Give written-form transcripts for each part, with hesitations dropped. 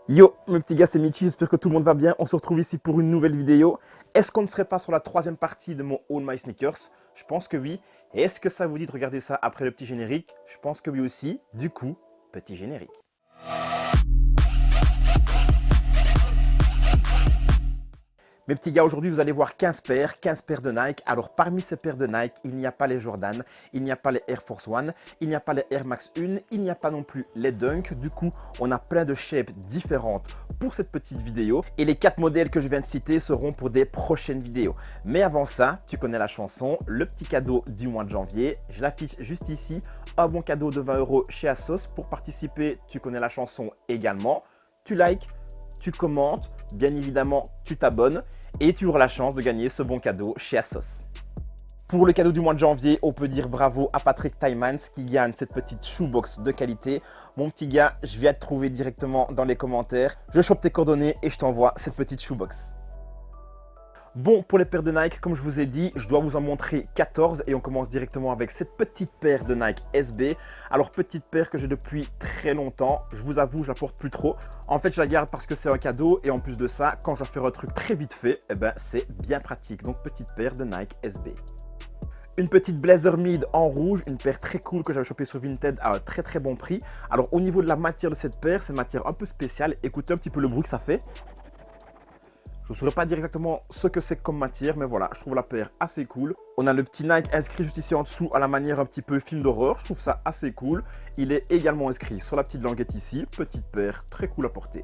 Yo, mes petits gars, c'est Michi, j'espère que tout le monde va bien. On se retrouve ici pour une nouvelle vidéo. Est-ce qu'on ne serait pas sur la troisième partie de mon All My Sneakers? Je pense que oui. Et est-ce que ça vous dit de regarder ça après le petit générique? Je pense que oui aussi. Du coup, petit générique. Mes petits gars, aujourd'hui, vous allez voir 15 paires de Nike. Alors, parmi ces paires de Nike, il n'y a pas les Jordan, il n'y a pas les Air Force One, il n'y a pas les Air Max 1, il n'y a pas non plus les Dunk. Du coup, on a plein de shapes différentes pour cette petite vidéo. Et les 4 modèles que je viens de citer seront pour des prochaines vidéos. Mais avant ça, tu connais la chanson, le petit cadeau du mois de janvier. Je l'affiche juste ici, un bon cadeau de 20 € chez Asos. Pour participer, tu connais la chanson également. Tu likes, tu commentes, bien évidemment, tu t'abonnes et tu auras la chance de gagner ce bon cadeau chez Asos. Pour le cadeau du mois de janvier, on peut dire bravo à Patrick Tymans qui gagne cette petite shoebox de qualité. Mon petit gars, je viens te trouver directement dans les commentaires. Je chope tes coordonnées et je t'envoie cette petite shoebox. Bon, pour les paires de Nike, comme je vous ai dit, je dois vous en montrer 14 et on commence directement avec cette petite paire de Nike SB. Alors, petite paire que j'ai depuis très longtemps. Je vous avoue, je la porte plus trop. En fait, je la garde parce que c'est un cadeau et en plus de ça, quand je dois faire un truc très vite fait, eh ben, c'est bien pratique. Donc, petite paire de Nike SB. Une petite Blazer Mid en rouge, une paire très cool que j'avais chopée sur Vinted à un très bon prix. Alors, au niveau de la matière de cette paire, c'est une matière un peu spéciale. Écoutez un petit peu le bruit que ça fait. Je ne saurais pas dire exactement ce que c'est comme matière, mais voilà, je trouve la paire assez cool. On a le petit Nike inscrit juste ici en dessous à la manière un petit peu film d'horreur. Je trouve ça assez cool. Il est également inscrit sur la petite languette ici. Petite paire, très cool à porter.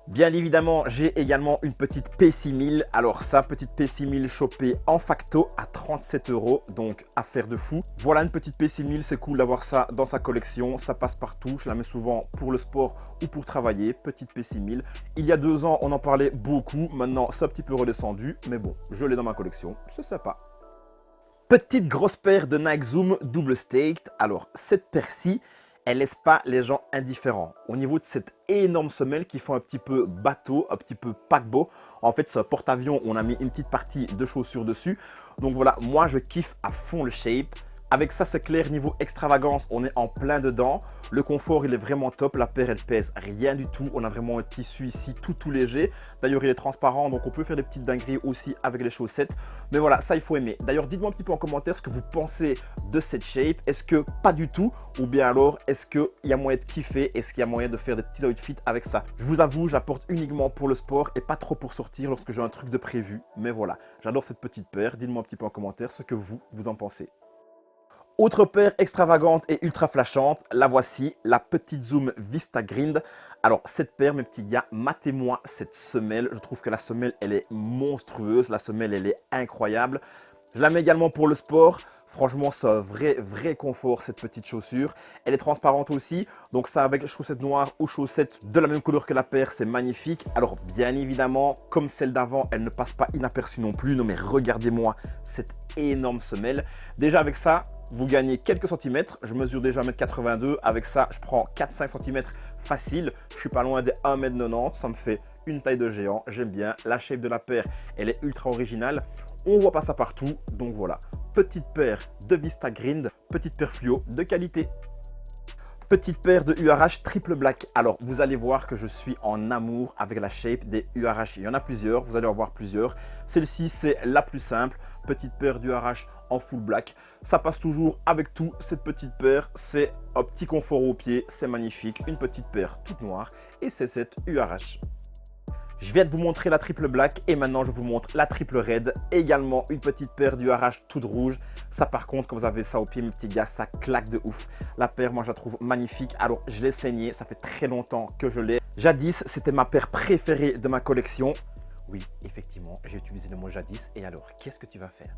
Bien évidemment, j'ai également une petite P6000. Alors ça, petite P6000 chopée en facto à 37 €, donc affaire de fou. Voilà une petite P6000, c'est cool d'avoir ça dans sa collection. Ça passe partout, je la mets souvent pour le sport ou pour travailler. Petite P6000. Il y a 2 ans, on en parlait beaucoup. Maintenant, c'est un petit peu redescendu, mais bon, je l'ai dans ma collection, c'est sympa. Petite grosse paire de Nike Zoom double staked. Alors, cette paire-ci, elle laisse pas les gens indifférents. Au niveau de cette énorme semelle qui fait un petit peu bateau, un petit peu paquebot. En fait, c'est un porte-avions, on a mis une petite partie de chaussures dessus. Donc voilà, moi je kiffe à fond le shape. Avec ça, c'est clair, niveau extravagance, on est en plein dedans. Le confort, il est vraiment top. La paire, elle pèse rien du tout. On a vraiment un tissu ici tout léger. D'ailleurs, il est transparent, donc on peut faire des petites dingueries aussi avec les chaussettes. Mais voilà, ça, il faut aimer. D'ailleurs, dites-moi un petit peu en commentaire ce que vous pensez de cette shape. Est-ce que pas du tout? Ou bien alors, est-ce qu'il y a moyen de kiffer? Est-ce qu'il y a moyen de faire des petits outfits avec ça? Je vous avoue, je la porte uniquement pour le sport et pas trop pour sortir lorsque j'ai un truc de prévu. Mais voilà, j'adore cette petite paire. Dites-moi un petit peu en commentaire ce que vous en pensez. Autre paire extravagante et ultra flashante, la voici, la petite Zoom Vista Grind. Alors cette paire, mes petits gars, matez-moi cette semelle. Je trouve que la semelle, elle est monstrueuse. La semelle, elle est incroyable. Je la mets également pour le sport. Franchement, c'est un vrai confort, cette petite chaussure. Elle est transparente aussi. Donc ça, avec les chaussettes noires ou chaussettes de la même couleur que la paire, c'est magnifique. Alors, bien évidemment, comme celle d'avant, elle ne passe pas inaperçue non plus. Non, mais regardez-moi cette énorme semelle. Déjà, avec ça, vous gagnez quelques centimètres. Je mesure déjà 1,82 m. Avec ça, je prends 4-5 cm facile. Je suis pas loin des 1,90 m. Ça me fait une taille de géant. J'aime bien. La shape de la paire, elle est ultra originale. On voit pas ça partout. Donc voilà. Petite paire de Vista Grind. Petite paire fluo de qualité. Petite paire de URH triple black. Alors, vous allez voir que je suis en amour avec la shape des URH. Il y en a plusieurs, vous allez en voir plusieurs. Celle-ci, c'est la plus simple. Petite paire d'URH en full black. Ça passe toujours avec tout. Cette petite paire, c'est un petit confort au pied. C'est magnifique. Une petite paire toute noire. Et c'est cette URH. Je viens de vous montrer la triple black et maintenant je vous montre la triple red. Également une petite paire d'URH toute rouge. Ça par contre, quand vous avez ça au pied, mes petits gars, ça claque de ouf. La paire, moi je la trouve magnifique. Alors je l'ai saignée, ça fait très longtemps que je l'ai. Jadis, c'était ma paire préférée de ma collection. Oui, effectivement, j'ai utilisé le mot jadis. Et alors, qu'est-ce que tu vas faire?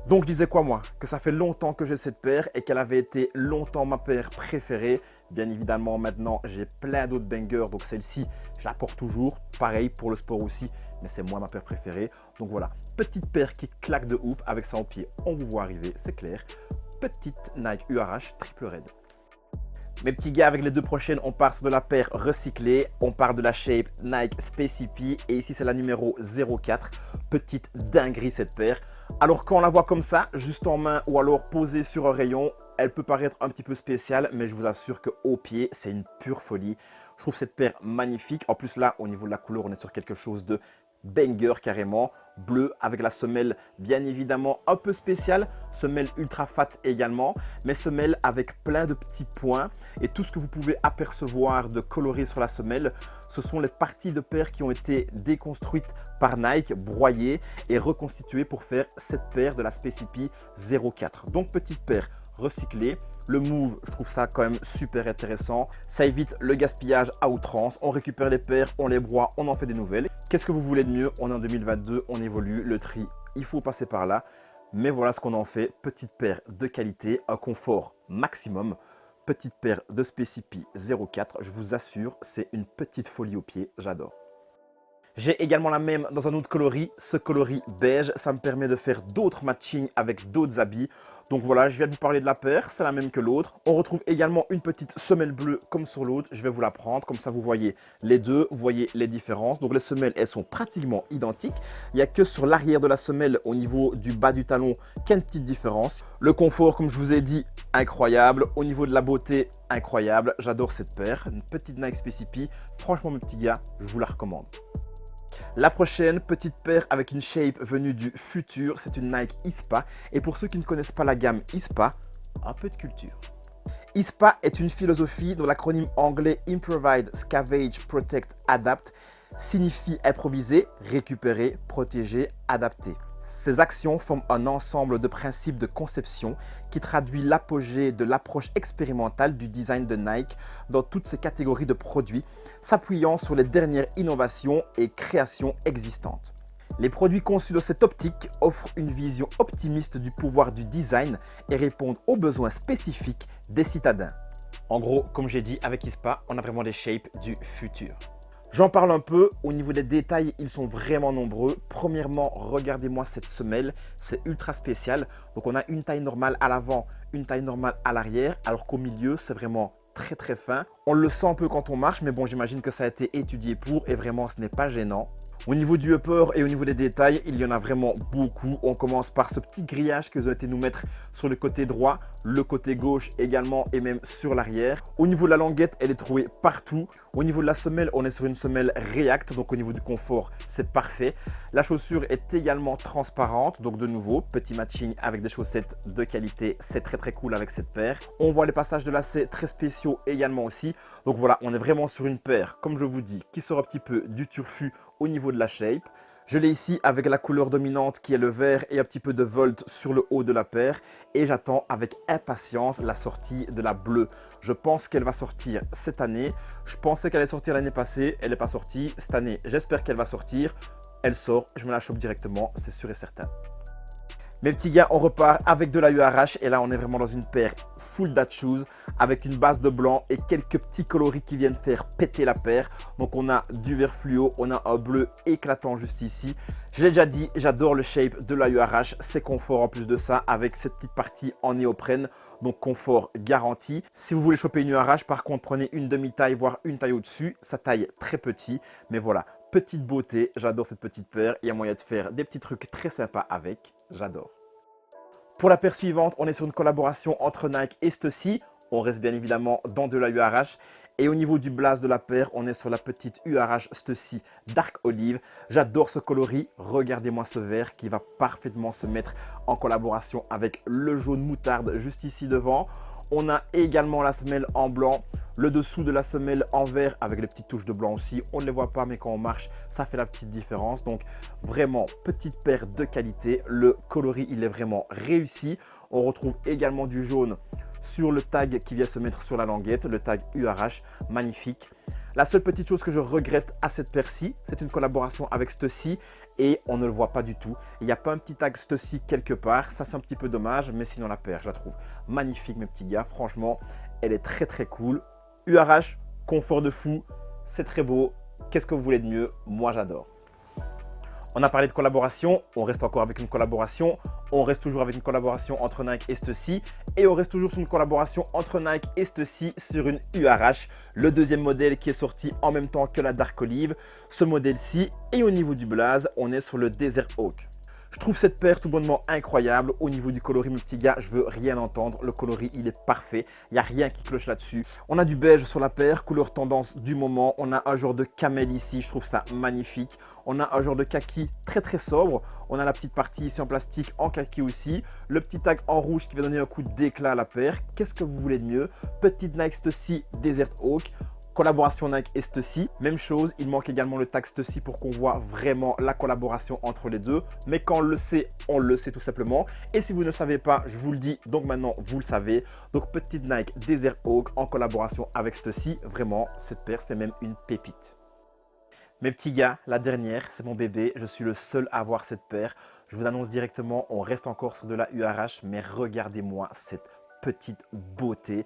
Donc je disais quoi moi? Que ça fait longtemps que j'ai cette paire et qu'elle avait été longtemps ma paire préférée. Bien évidemment maintenant j'ai plein d'autres bangers, donc celle-ci je la porte toujours. Pareil pour le sport aussi, mais c'est moi ma paire préférée. Donc voilà, petite paire qui claque de ouf avec ça en pied. On vous voit arriver, c'est clair. Petite Nike URH triple red. Mes petits gars, avec les deux prochaines, on part sur de la paire recyclée. On part de la shape Nike Specipy. Et ici, c'est la numéro 04. Petite dinguerie cette paire. Alors, quand on la voit comme ça, juste en main ou alors posée sur un rayon, elle peut paraître un petit peu spéciale. Mais je vous assure qu'au pied, c'est une pure folie. trouve cette paire magnifique. En plus là, au niveau de la couleur, on est sur quelque chose de banger carrément. Bleu avec la semelle bien évidemment un peu spéciale. Semelle ultra fat également. Mais semelle avec plein de petits points. Et tout ce que vous pouvez apercevoir de coloré sur la semelle, ce sont les parties de paire qui ont été déconstruites par Nike, broyées et reconstituées pour faire cette paire de la Specipy 04. Donc petite paire recyclée. Le move, je trouve ça quand même super intéressant. Ça évite le gaspillage à outrance. On récupère les paires, on les broie, on en fait des nouvelles. Qu'est-ce que vous voulez de mieux? On est en 2022, on évolue, le tri, il faut passer par là. Mais voilà ce qu'on en fait. Petite paire de qualité, un confort maximum. Petite paire de Specipy 04. Je vous assure, c'est une petite folie au pied. J'adore. J'ai également la même dans un autre coloris, ce coloris beige. Ça me permet de faire d'autres matchings avec d'autres habits. Donc voilà, je viens de vous parler de la paire, c'est la même que l'autre. On retrouve également une petite semelle bleue comme sur l'autre. Je vais vous la prendre, comme ça vous voyez les deux, vous voyez les différences. Donc les semelles, elles sont pratiquement identiques. Il n'y a que sur l'arrière de la semelle, au niveau du bas du talon, qu'il y a une petite différence. Le confort, comme je vous ai dit, incroyable. Au niveau de la beauté, incroyable. J'adore cette paire, une petite Nike Specipy. Franchement, mes petits gars, je vous la recommande. La prochaine, petite paire avec une shape venue du futur, c'est une Nike ISPA. Et pour ceux qui ne connaissent pas la gamme ISPA, un peu de culture. ISPA est une philosophie dont l'acronyme anglais Improvide, Scavenge, Protect, Adapt signifie improviser, récupérer, protéger, adapter. Ces actions forment un ensemble de principes de conception qui traduit l'apogée de l'approche expérimentale du design de Nike dans toutes ses catégories de produits, s'appuyant sur les dernières innovations et créations existantes. Les produits conçus dans cette optique offrent une vision optimiste du pouvoir du design et répondent aux besoins spécifiques des citadins. En gros, comme j'ai dit, avec ISPA, on a vraiment des shapes du futur. J'en parle un peu, au niveau des détails, ils sont vraiment nombreux. Premièrement, regardez-moi cette semelle, c'est ultra spécial. Donc on a une taille normale à l'avant, une taille normale à l'arrière, alors qu'au milieu, c'est vraiment très fin. On le sent un peu quand on marche, mais bon, j'imagine que ça a été étudié pour et vraiment, ce n'est pas gênant. Au niveau du upper et au niveau des détails, il y en a vraiment beaucoup. On commence par ce petit grillage qu'ils ont été nous mettre sur le côté droit, le côté gauche également et même sur l'arrière. Au niveau de la languette, elle est trouvée partout. Au niveau de la semelle, on est sur une semelle React, donc au niveau du confort, c'est parfait. La chaussure est également transparente, donc de nouveau, petit matching avec des chaussettes de qualité. C'est très cool avec cette paire. On voit les passages de lacets très spéciaux également aussi. Donc voilà, on est vraiment sur une paire, comme je vous dis, qui sort un petit peu du turfu au niveau de la shape. Je l'ai ici avec la couleur dominante qui est le vert et un petit peu de volt sur le haut de la paire. Et j'attends avec impatience la sortie de la bleue. Je pense qu'elle va sortir cette année. Je pensais qu'elle allait sortir l'année passée. Elle n'est pas sortie cette année. J'espère qu'elle va sortir. Elle sort, je me la chope directement, c'est sûr et certain. Mes petits gars, on repart avec de la URH et là on est vraiment dans une paire full dad shoes avec une base de blanc et quelques petits coloris qui viennent faire péter la paire. Donc on a du vert fluo, on a un bleu éclatant juste ici. Je l'ai déjà dit, j'adore le shape de la URH, c'est confort en plus de ça avec cette petite partie en néoprène, donc confort garanti. Si vous voulez choper une URH, par contre prenez une demi-taille voire une taille au-dessus, ça taille très petit, mais voilà. Petite beauté, j'adore cette petite paire, il y a moyen de faire des petits trucs très sympas avec, j'adore. Pour la paire suivante, on est sur une collaboration entre Nike et Stussy. On reste bien évidemment dans de la URH. Et au niveau du blaze de la paire, on est sur la petite URH Stussy Dark Olive. J'adore ce coloris. Regardez-moi ce vert qui va parfaitement se mettre en collaboration avec le jaune moutarde juste ici devant. On a également la semelle en blanc, le dessous de la semelle en vert avec les petites touches de blanc aussi. On ne les voit pas, mais quand on marche, ça fait la petite différence. Donc vraiment, petite paire de qualité. Le coloris, il est vraiment réussi. On retrouve également du jaune sur le tag qui vient se mettre sur la languette, le tag URH, magnifique. La seule petite chose que je regrette à cette paire-ci, c'est une collaboration avec Stussy et on ne le voit pas du tout. Il n'y a pas un petit tag Stussy quelque part, ça c'est un petit peu dommage, mais sinon la paire, je la trouve magnifique mes petits gars. Franchement, elle est très cool. URH, confort de fou, c'est très beau. Qu'est-ce que vous voulez de mieux? Moi j'adore. On a parlé de collaboration, on reste encore avec une collaboration. On reste toujours avec une collaboration entre Nike et Stussy. Et on reste toujours sur une collaboration entre Nike et Stussy sur une URH. Le deuxième modèle qui est sorti en même temps que la Dark Olive. Ce modèle-ci. Et au niveau du blaze, on est sur le Desert Hawk. Je trouve cette paire tout bonnement incroyable. Au niveau du coloris, mes petits gars, je veux rien entendre. Le coloris, il est parfait. Il n'y a rien qui cloche là-dessus. On a du beige sur la paire, couleur tendance du moment. On a un genre de camel ici, je trouve ça magnifique. On a un genre de kaki très très sobre. On a la petite partie ici en plastique en kaki aussi. Le petit tag en rouge qui va donner un coup d'éclat à la paire. Qu'est-ce que vous voulez de mieux? Petite Nike Stussy Desert Hawk. Collaboration Nike et Stussy, même chose, il manque également le tag Stussy pour qu'on voit vraiment la collaboration entre les deux. Mais quand on le sait tout simplement. Et si vous ne le savez pas, je vous le dis, donc maintenant vous le savez. Donc petite Nike Desert Hawk en collaboration avec Stussy, vraiment cette paire c'est même une pépite. Mes petits gars, la dernière, c'est mon bébé, je suis le seul à avoir cette paire. Je vous annonce directement, on reste encore sur de la URH, mais regardez-moi cette petite beauté.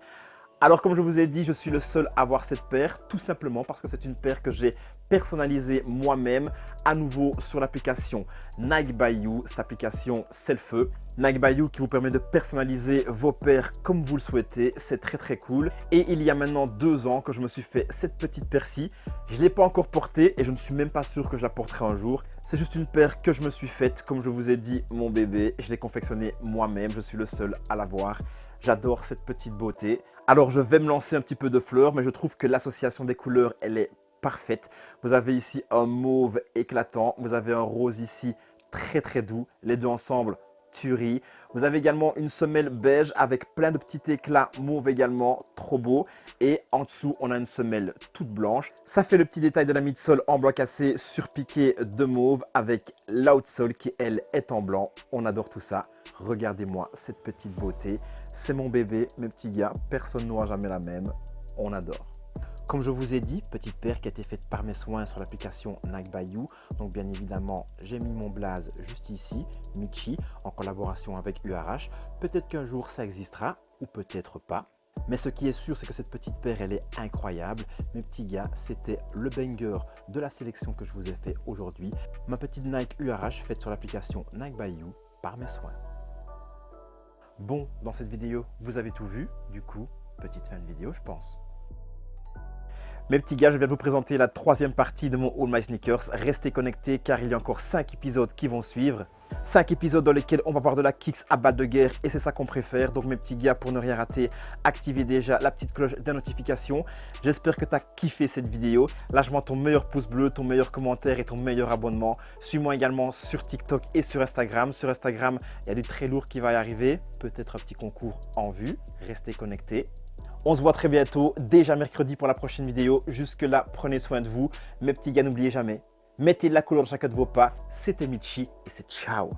Alors comme je vous ai dit, je suis le seul à avoir cette paire, tout simplement parce que c'est une paire que j'ai personnalisée moi-même, à nouveau sur l'application Nike by You, cette application c'est le feu. Nike by You qui vous permet de personnaliser vos paires comme vous le souhaitez, c'est très très cool. Et il y a maintenant 2 ans que je me suis fait cette petite paire-ci. Je ne l'ai pas encore portée et je ne suis même pas sûr que je la porterai un jour. C'est juste une paire que je me suis faite, comme je vous ai dit, mon bébé. Je l'ai confectionnée moi-même, je suis le seul à l'avoir. J'adore cette petite beauté. Alors, je vais me lancer un petit peu de fleurs, mais je trouve que l'association des couleurs, elle est parfaite. Vous avez ici un mauve éclatant. Vous avez un rose ici très très doux. Les deux ensemble, tuerie. Vous avez également une semelle beige avec plein de petits éclats mauve également. Trop beau. Et en dessous, on a une semelle toute blanche. Ça fait le petit détail de la midsole en blanc cassé surpiqué de mauve avec l'outsole qui, elle, est en blanc. On adore tout ça. Regardez-moi cette petite beauté. C'est mon bébé, mes petits gars. Personne n'aura jamais la même. On adore. Comme je vous ai dit, petite paire qui a été faite par mes soins sur l'application Nike by You. Donc bien évidemment, j'ai mis mon blaze juste ici, Michi, en collaboration avec URH. Peut-être qu'un jour ça existera ou peut-être pas. Mais ce qui est sûr, c'est que cette petite paire, elle est incroyable. Mes petits gars, c'était le banger de la sélection que je vous ai fait aujourd'hui. Ma petite Nike URH faite sur l'application Nike by You par mes soins. Bon, dans cette vidéo, vous avez tout vu. Du coup, petite fin de vidéo, je pense. Mes petits gars, je viens de vous présenter la 3e partie de mon All My Sneakers. Restez connectés car il y a encore 5 épisodes qui vont suivre. 5 épisodes dans lesquels on va voir de la kicks à balle de guerre et c'est ça qu'on préfère. Donc mes petits gars, pour ne rien rater, activez déjà la petite cloche des notifications. J'espère que tu as kiffé cette vidéo. Lâche-moi ton meilleur pouce bleu, ton meilleur commentaire et ton meilleur abonnement. Suis-moi également sur TikTok et sur Instagram. Sur Instagram, il y a du très lourd qui va y arriver. Peut-être un petit concours en vue. Restez connectés. On se voit très bientôt, déjà mercredi pour la prochaine vidéo. Jusque-là, prenez soin de vous. Mes petits gars, n'oubliez jamais, mettez de la couleur dans chacun de vos pas. C'était Michi et c'est ciao.